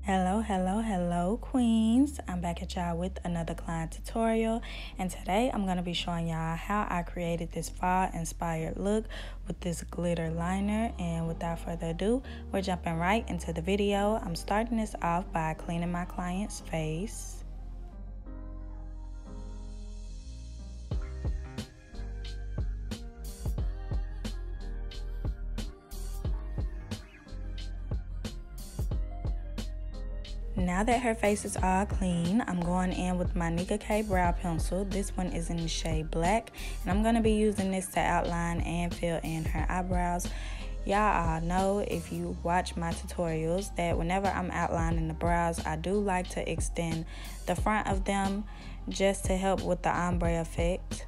Hello queens. I'm back at y'all with another client tutorial, and today I'm going to be showing y'all how I created this fall inspired look with this glitter liner. And without further ado, we're jumping right into the video. I'm starting this off by cleaning my client's face. Now that her face is all clean, I'm going in with my Nicka K brow pencil. This one is in the shade black, and I'm going to be using this to outline and fill in her eyebrows. Y'all all know, if you watch my tutorials, that whenever I'm outlining the brows, I do like to extend the front of them just to help with the ombre effect.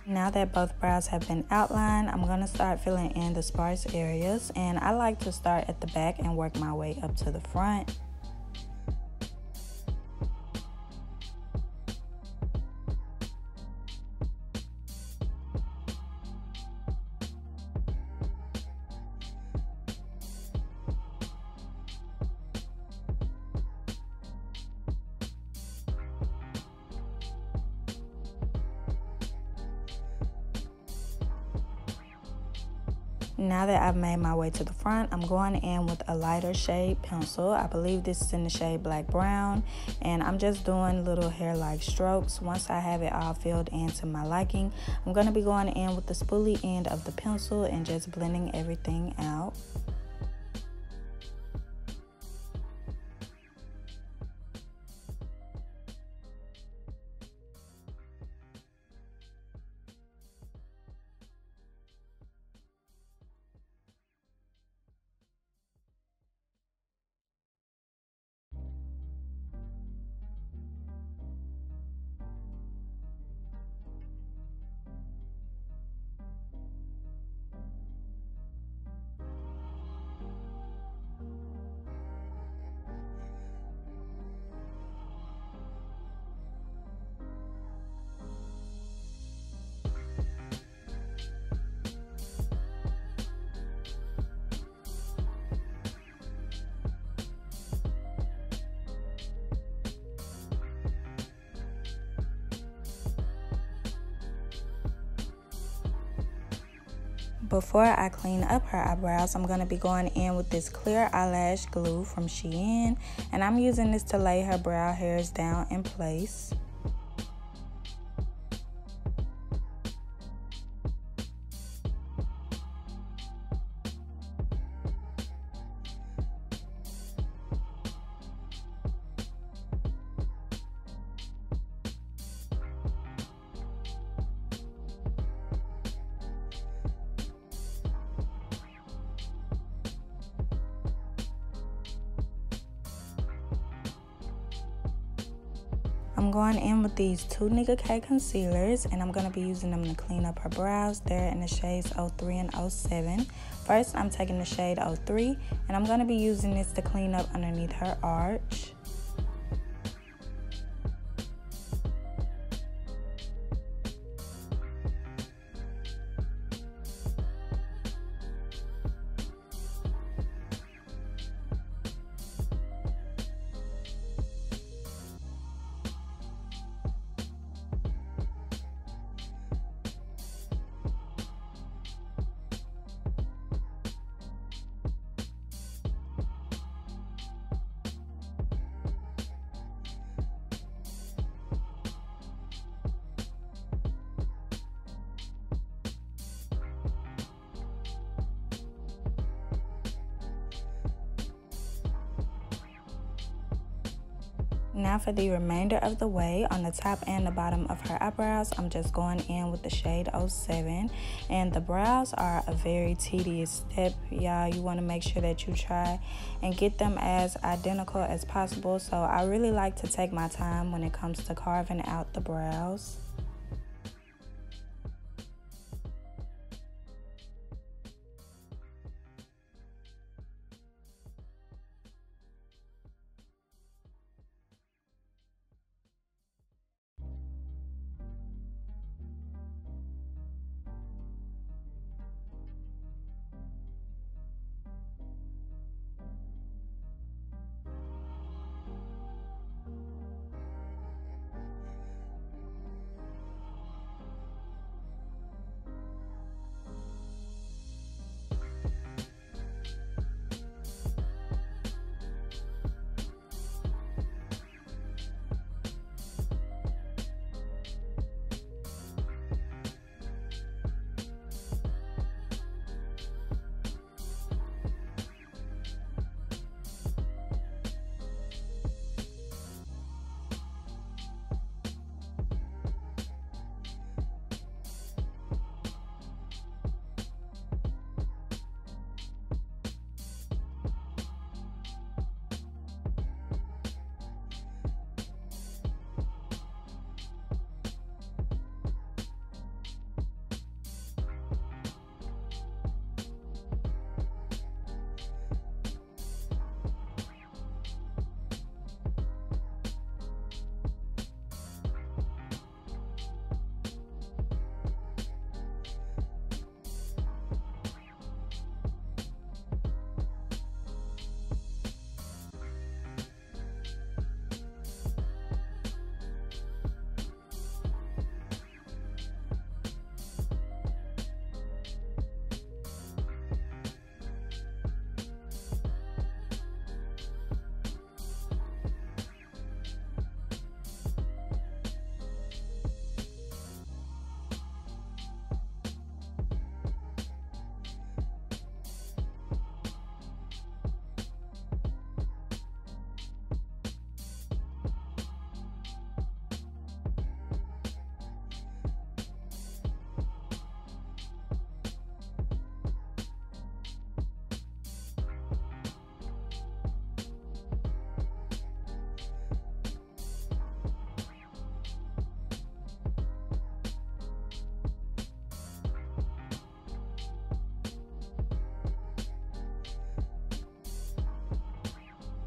Now that both brows have been outlined, I'm going to start filling in the sparse areas, and I like to start at the back and work my way up to the front. Now that I've made my way to the front, I'm going in with a lighter shade pencil. I believe this is in the shade black brown, and I'm just doing little hair-like strokes. Once I have it all filled in to my liking, I'm going to be going in with the spoolie end of the pencil and just blending everything out. Before I clean up her eyebrows, I'm going to be going in with this clear eyelash glue from Shein, and I'm using this to lay her brow hairs down in place. I'm going in with these two Nicka K concealers, and I'm going to be using them to clean up her brows. They're in the shades 03 and 07. First, I'm taking the shade 03, and I'm going to be using this to clean up underneath her arch. Now for the remainder of the way, on the top and the bottom of her eyebrows, I'm just going in with the shade 07. And the brows are a very tedious step, y'all. You want to make sure that you try and get them as identical as possible. So I really like to take my time when it comes to carving out the brows.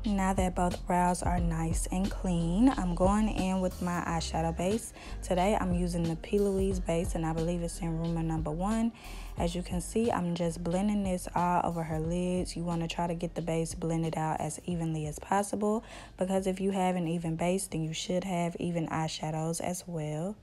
Now that both brows are nice and clean, I'm going in with my eyeshadow base. Today I'm using the P.Louise base, and I believe it's in Rumor number 1. As you can see, I'm just blending this all over her lids. You want to try to get the base blended out as evenly as possible, because if you have an even base, then you should have even eyeshadows as well.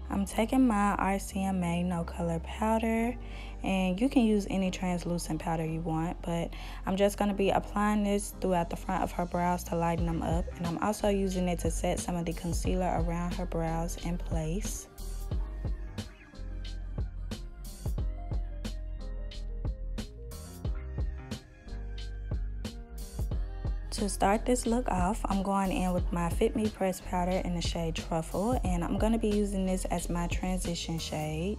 I'm taking my RCMA no color powder, and you can use any translucent powder you want, but I'm just going to be applying this throughout the front of her brows to lighten them up, and I'm also using it to set some of the concealer around her brows in place. To start this look off, I'm going in with my Fit Me pressed powder in the shade Truffle, and I'm going to be using this as my transition shade.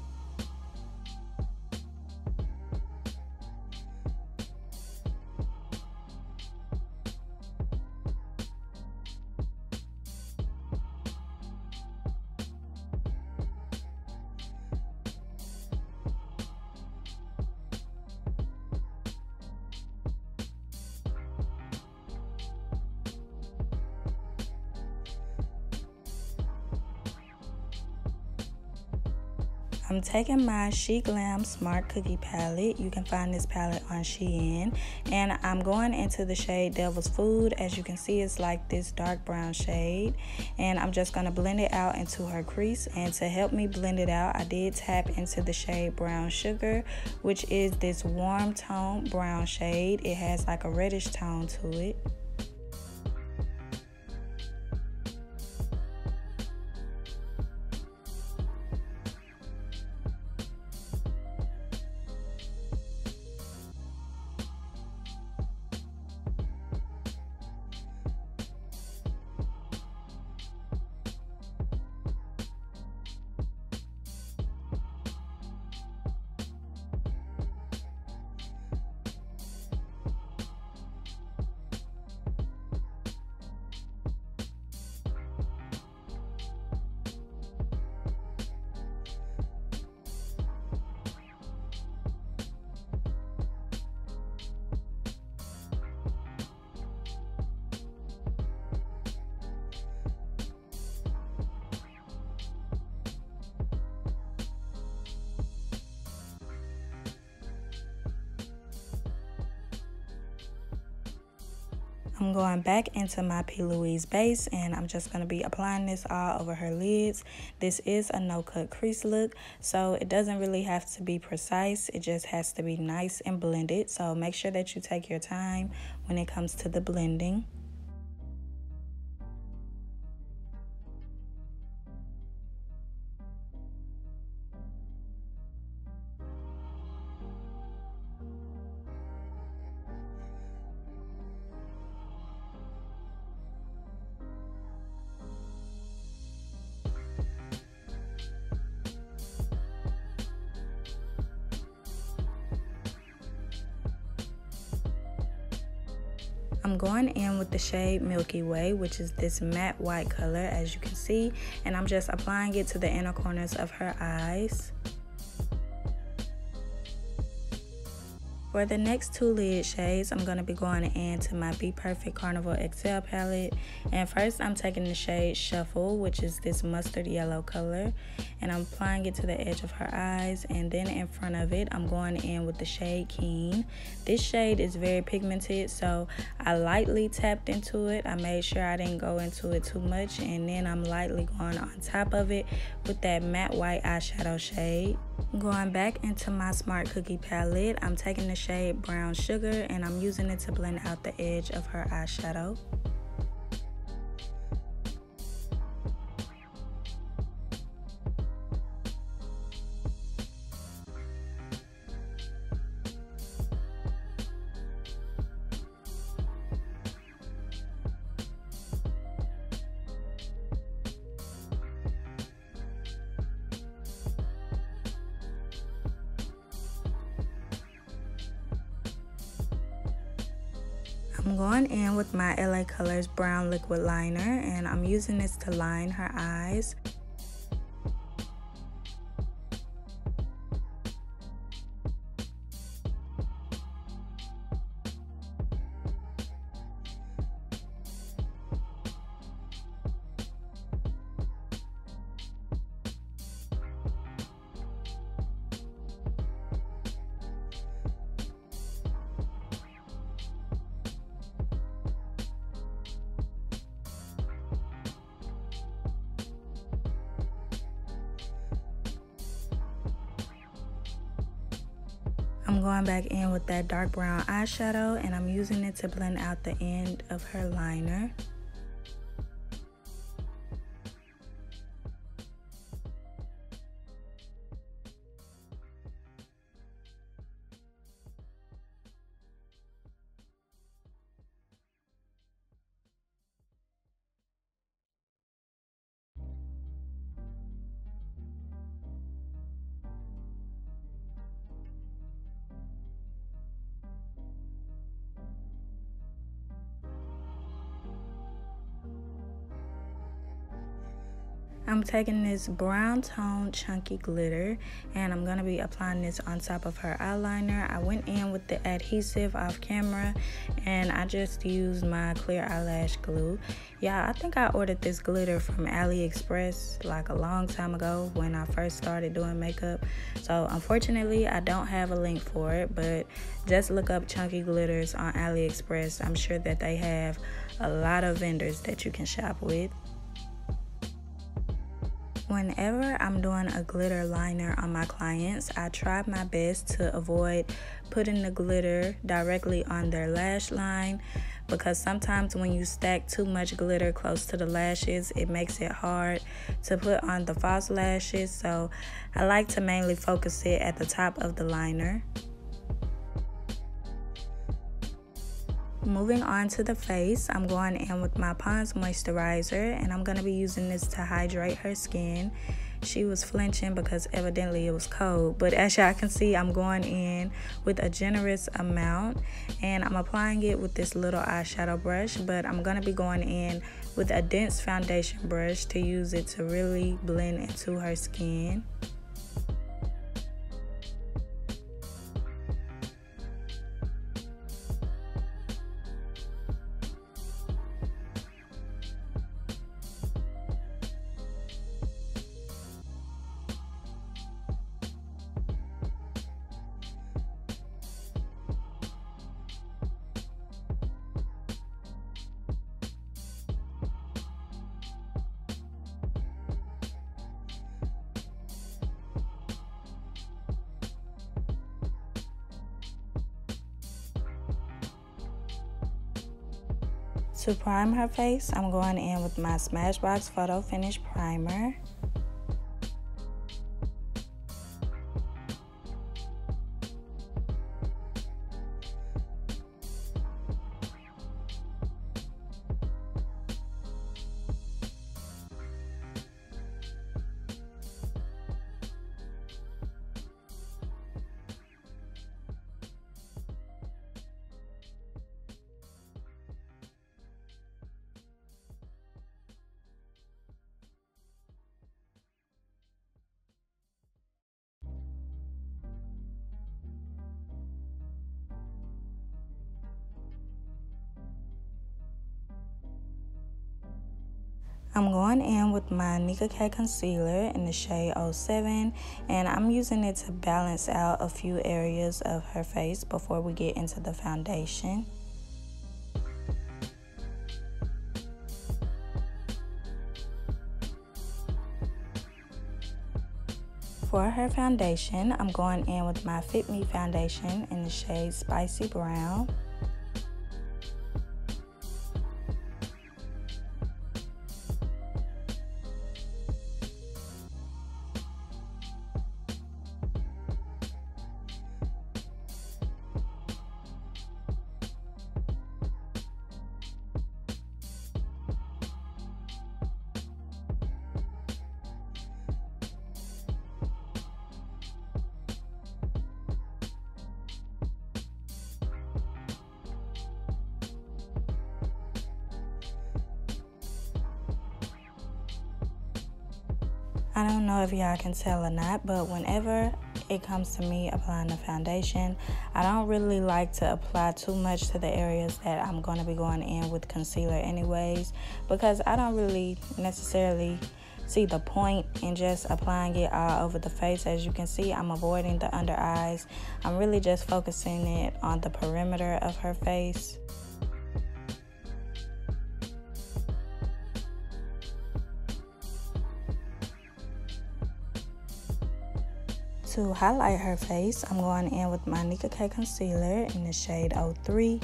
I'm taking my Sheglam Smart Cookie Palette. You can find this palette on Shein. And I'm going into the shade Devil's Food. As you can see, it's like this dark brown shade. And I'm just going to blend it out into her crease. And to help me blend it out, I did tap into the shade Brown Sugar, which is this warm tone brown shade. It has like a reddish tone to it. I'm going back into my P.Louise base, and I'm just going to be applying this all over her lids. This is a no-cut crease look, so it doesn't really have to be precise. It just has to be nice and blended, so make sure that you take your time when it comes to the blending. I'm going in with the shade Milky Way, which is this matte white color, as you can see, and I'm just applying it to the inner corners of her eyes. For the next two lid shades, I'm going to be going into my Bperfect Carnival XL palette. And first, I'm taking the shade Shuffle, which is this mustard yellow color. And I'm applying it to the edge of her eyes. And then in front of it, I'm going in with the shade Keen. This shade is very pigmented, so I lightly tapped into it. I made sure I didn't go into it too much. And then I'm lightly going on top of it with that matte white eyeshadow shade. Going back into my Smart Cookie Palette, I'm taking the shade Brown Sugar and I'm using it to blend out the edge of her eyeshadow. I'm going in with my LA Colors Brown Liquid Liner, and I'm using this to line her eyes. I'm going back in with that dark brown eyeshadow and I'm using it to blend out the end of her liner. I'm taking this brown tone chunky glitter and I'm going to be applying this on top of her eyeliner. I went in with the adhesive off camera and I just used my clear eyelash glue. Yeah, I think I ordered this glitter from Aliexpress like a long time ago when I first started doing makeup. So unfortunately, I don't have a link for it, but just look up chunky glitters on Aliexpress. I'm sure that they have a lot of vendors that you can shop with. Whenever I'm doing a glitter liner on my clients, I try my best to avoid putting the glitter directly on their lash line because sometimes when you stack too much glitter close to the lashes, it makes it hard to put on the false lashes. So I like to mainly focus it at the top of the liner. Moving on to the face, I'm going in with my Pond's moisturizer and I'm going to be using this to hydrate her skin. She was flinching because evidently it was cold, but as y'all can see, I'm going in with a generous amount and I'm applying it with this little eyeshadow brush, but I'm going to be going in with a dense foundation brush to use it to really blend into her skin. To prime her face, I'm going in with my Smashbox Photo Finish Primer. I'm going in with my Nicka K concealer in the shade 07, and I'm using it to balance out a few areas of her face before we get into the foundation. For her foundation, I'm going in with my Fit Me foundation in the shade Spicy Brown. I don't know if y'all can tell or not, but whenever it comes to me applying the foundation, I don't really like to apply too much to the areas that I'm going to be going in with concealer anyways, because I don't really necessarily see the point in just applying it all over the face. As you can see, I'm avoiding the under eyes. I'm really just focusing it on the perimeter of her face. To highlight her face, I'm going in with my Nicka K concealer in the shade 03.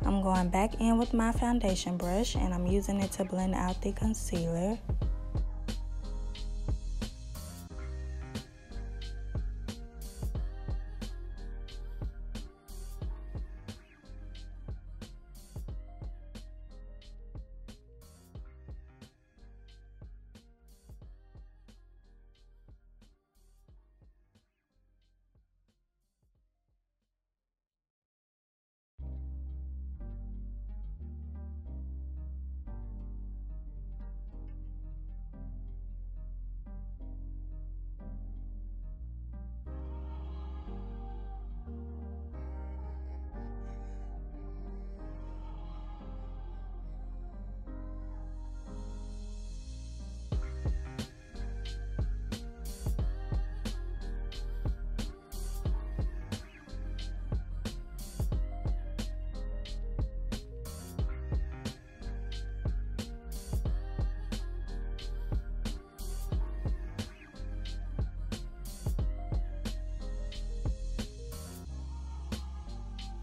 I'm going back in with my foundation brush and I'm using it to blend out the concealer.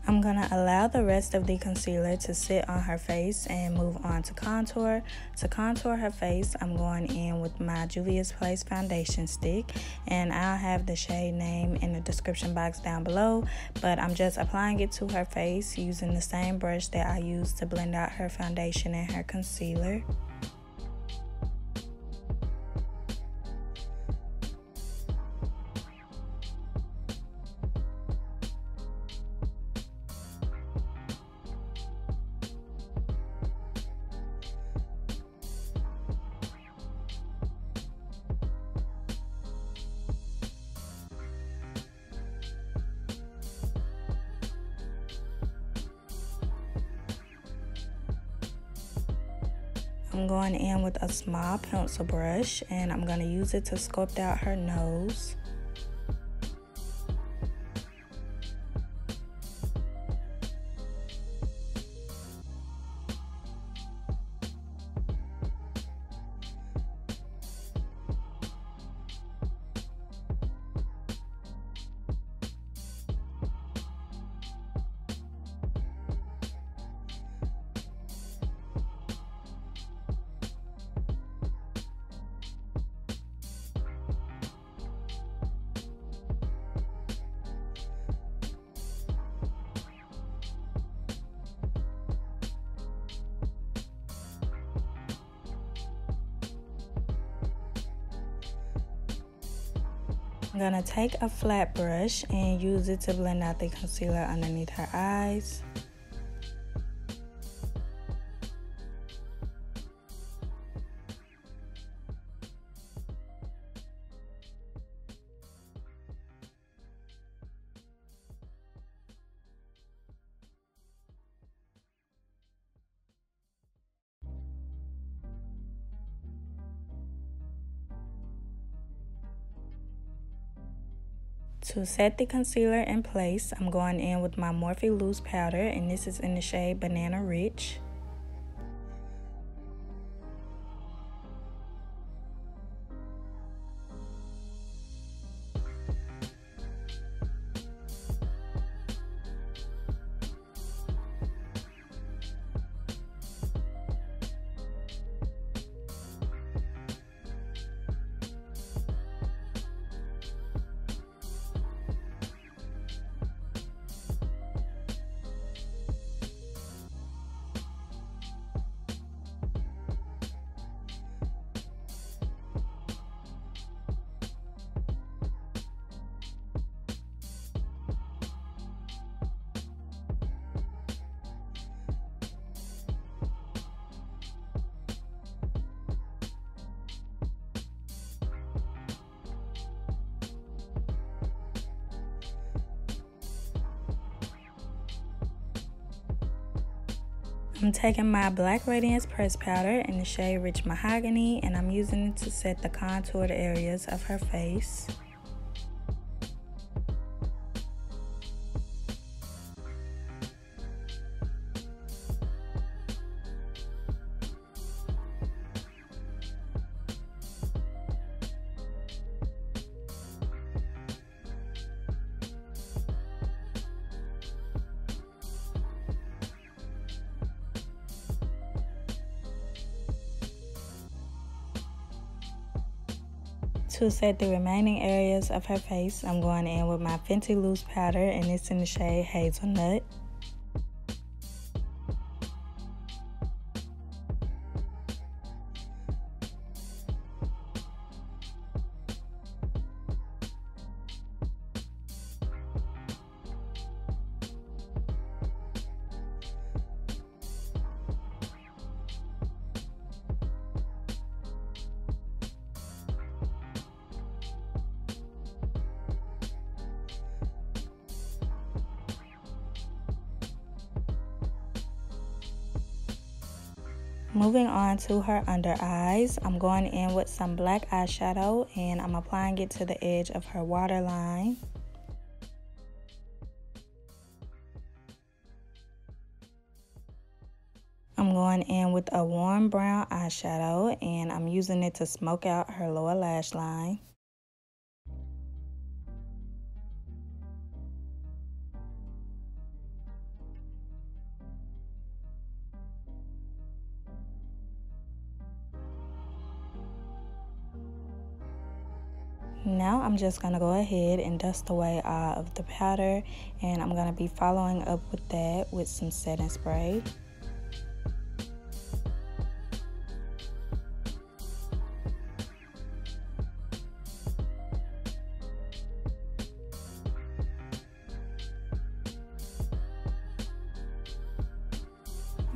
I'm gonna allow the rest of the concealer to sit on her face and move on to contour. To contour her face, I'm going in with my Juvia's Place foundation stick, and I'll have the shade name in the description box down below, but I'm just applying it to her face using the same brush that I used to blend out her foundation and her concealer. I'm going in with a small pencil brush and I'm going to use it to sculpt out her nose. I'm gonna take a flat brush and use it to blend out the concealer underneath her eyes. To set the concealer in place, I'm going in with my Morphe loose powder, and this is in the shade Banana Rich. I'm taking my black radiance press powder in the shade Rich Mahogany, and I'm using it to set the contoured areas of her face. To set the remaining areas of her face, I'm going in with my Fenty loose powder, and it's in the shade Hazelnut. Moving on to her under eyes, I'm going in with some black eyeshadow and I'm applying it to the edge of her waterline. I'm going in with a warm brown eyeshadow and I'm using it to smoke out her lower lash line. Now I'm just going to go ahead and dust away all of the powder, and I'm going to be following up with that with some setting spray.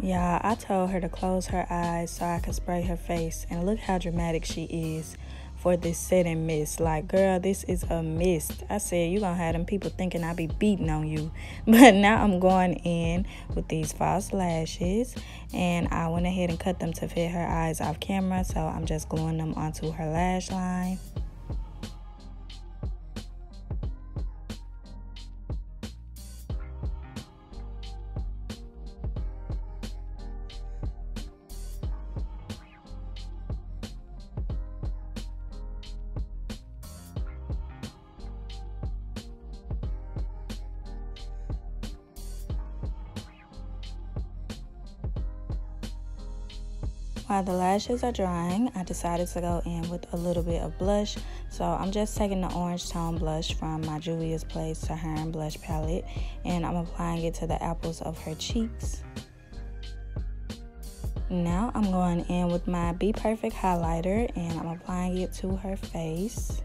Y'all, I told her to close her eyes so I could spray her face, and look how dramatic she is. for this setting mist. Like, girl, this is a mist. I said, you gonna have them people thinking I be beating on you. But now I'm going in with these false lashes, and I went ahead and cut them to fit her eyes off camera, so I'm just gluing them onto her lash line. While the lashes are drying, I decided to go in with a little bit of blush. So I'm just taking the orange tone blush from my Juvia's Place Saharan blush palette, and I'm applying it to the apples of her cheeks. Now I'm going in with my Bperfect highlighter, and I'm applying it to her face.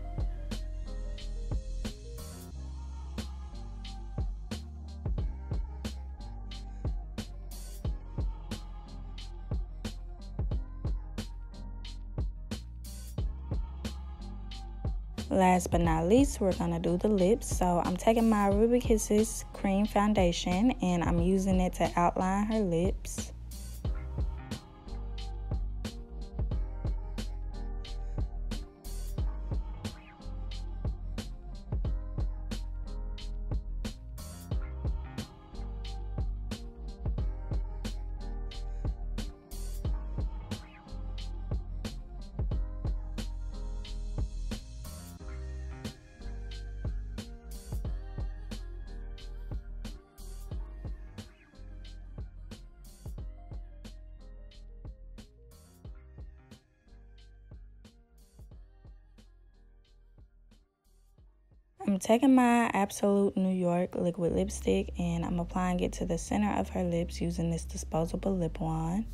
Last but not least, we're gonna do the lips. So I'm taking my Ruby Kisses cream foundation, and I'm using it to outline her lips. I'm taking my Absolute New York liquid lipstick, and I'm applying it to the center of her lips using this disposable lip wand.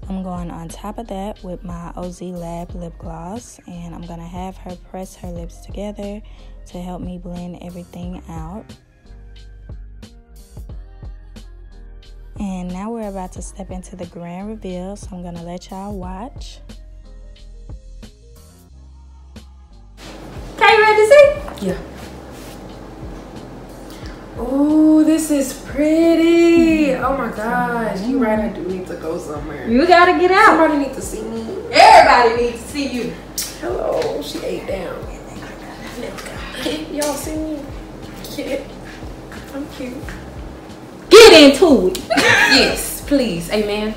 I'm going on top of that with my OZ Lab lip gloss, and I'm gonna have her press her lips together to help me blend everything out. And now we're about to step into the grand reveal, so I'm gonna let y'all watch. Okay, you ready to see? Yeah. Oh, this is pretty. Oh my gosh. You're right, I do need to go somewhere. You gotta get out. Somebody needs to see me. Everybody needs to see you. Hello, she ate down. Y'all see me? Yeah. I'm cute. Get into it. Yes, please. Amen.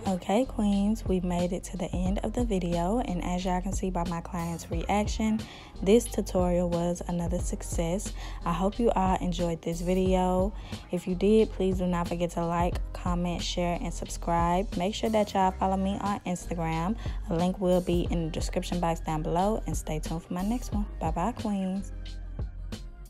Okay, queens, we've made it to the end of the video, and as y'all can see by my client's reaction, this tutorial was another success. I hope you all enjoyed this video. If you did, please do not forget to like, comment, share, and subscribe. Make sure that y'all follow me on Instagram. A link will be in the description box down below, and stay tuned for my next one. Bye bye, queens.